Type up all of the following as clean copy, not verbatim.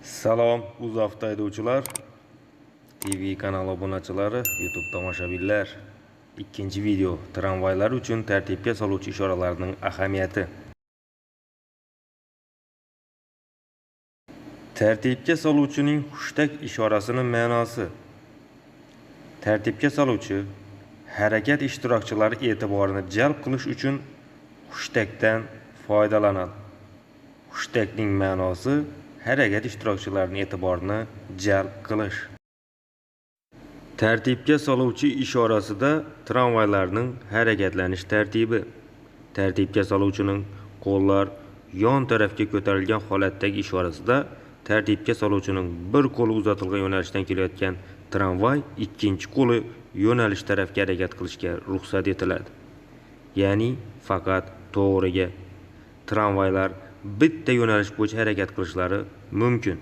Salom, UzAvto haydovchilar, TV kanal obunachilari, YouTube tomoshabinlar. Ikkinchi video: tramvaylar uchun tartibga soluvchi ishoralarning ahamiyati. Tartibga soluvchining hushtak ishorasining ma'nosi. Tartibga soluvchi harakat ishtirokchilari e'tiborini jalb qilish uchun hushtakdan foydalanadi. Hushtakning ma'nosi harakat ishtirokchilarining e'tiborini jalb qilish. Tartibga soluvchi ishorasida tramvaylarning harakatlanish tartibi. Tartibga soluvchining qo'llar yon tarafga ko'tarilgan holatdagi ishorasida tartibga soluvchining bir qo'li uzatilgan yo'nalishdan kelayotgan tramvay ikkinchi qo'li yo'nalish tarafga harakat qilishga ruxsat etiladi. Ya'ni faqat to'g'riga tramvaylar bitta yo'nalish bo'yicha harakat qilishlari mumkin.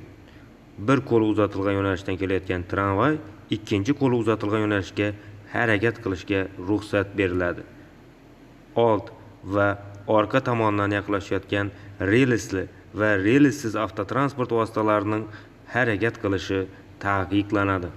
Bir qo'li uzatilgan yo'nalishdan kelayotgan tramvay ikkinchi qo'li uzatilgan yo'nalishga harakat qilishga ruxsat beriladi. Old va orqa tomondan yaqinlashayotgan relsli va relsiz avtotransport vositalarining harakat qilishi taqiqlanadi.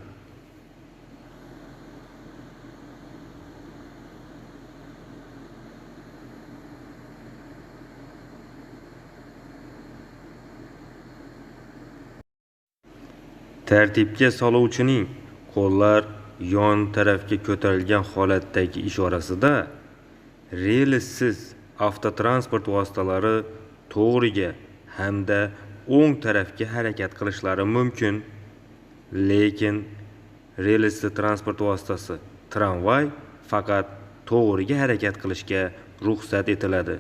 Tartibga soluvchining qo'llar yon tarafga ko'tarilgan holatdagi ishorasida relsiz avtotransport vositalari to'g'riga hamda o'ng tarafga harakat qilishlari mumkin, lekin relsli transport vositasi tramvay faqat to'g'riga harakat qilishga ruxsat etiladi.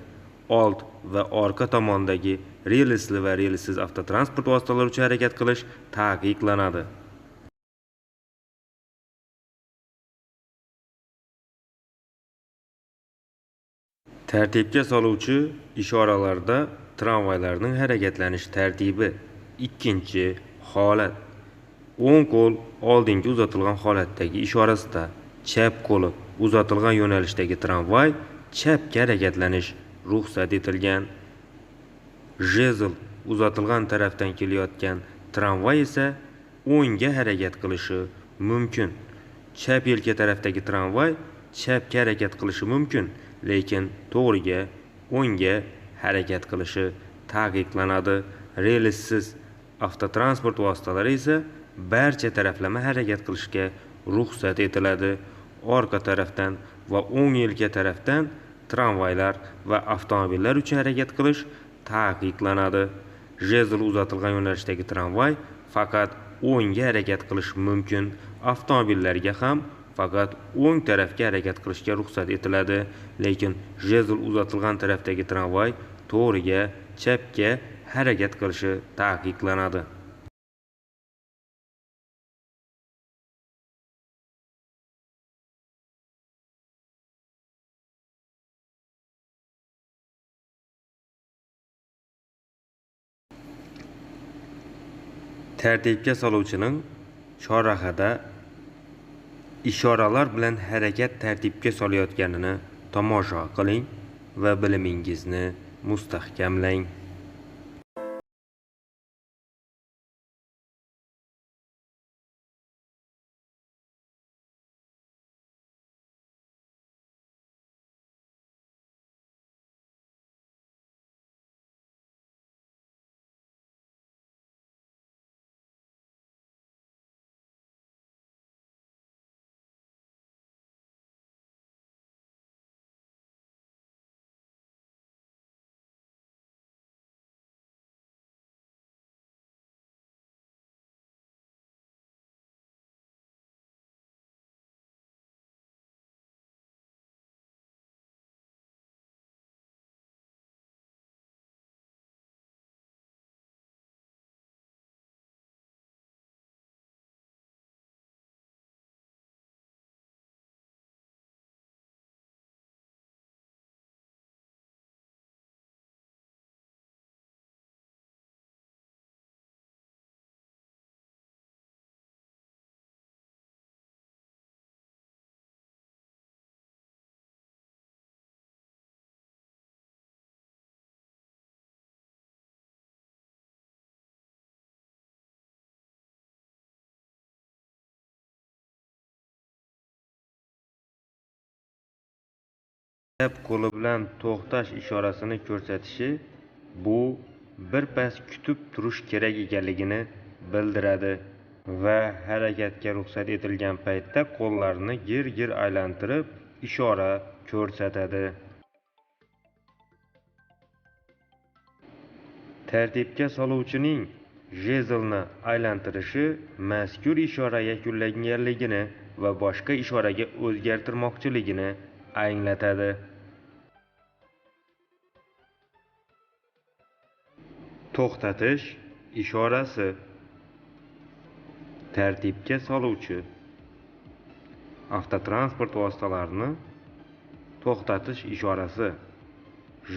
Old va orqa tomondagi relsli va relsiz avtotransport vositalari uchun harakat qilish taqiqlanadi. Tartibga soluvchi ishoralarda tramvaylarning harakatlanish tartibi. Ikkinchi holat. O'ng qo'l oldinga uzatilgan holatdagi ishorasida chap qo'li uzatilgan yo'nalishdagi tramvay chapga harakatlanish ruxsat etilgan. Jezl uzatilgan tarafdan kelayotgan tramvay esa o'ngga harakat qilishi mumkin. Chap yelka tarafdagi tramvay chapga harakat qilishi mumkin, lekin to'g'riga o'ngga harakat qilishi taqiqlanadi. Relsiz avtotransport vositalari esa barcha taraflama harakat qilishga ruxsat etiladi. Orqa tarafdan va o'ng yelka tarafdan tramvaylar va avtomobillar uchun harakat qilish taqiqlanadi. Jezl uzatilgan yo'nalishdagi tramvay faqat o'ngga harakat qilish mumkin. Avtomobillarga ham faqat o'ng tarafga harakat qilishga ruxsat etiladi, lekin jezl uzatilgan tarafdagi tramvay to'g'riga chapga harakat qilishi taqiqlanadi. Tartibga soluvchining chorrahada ishoralar bilan harakat tartibga solayotganini tomosha qiling va bilimingizni mustahkamlang. qo'li bilan to'xtash ishorasini ko'rsatishi bu birpas kutib turish kerak ekanligini bildiradi va harakatga ruxsat etilgan paytda qo'llarni gir-gir aylantirib ishora ko'rsatadi. Tartibga soluvchining jezlni aylantirishi mazkur ishora yakunlanganligini va boshqa ishoraga o'zgartirmoqchiligini anglatadi. To'xtatish ishorasi. Tartibga soluvchi avtotransport vositalarini to'xtatish ishorasi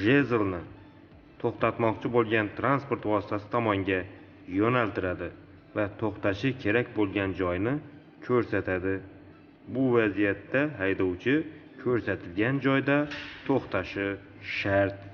jezlni to'xtatmoqchi bo'lgan transport vositasi tomonga yo'naltiradi va to'xtashi kerak bo'lgan joyni ko'rsatadi. Bu vaziyatda haydovchi ko'rsatilgan joyda to'xtashi shart.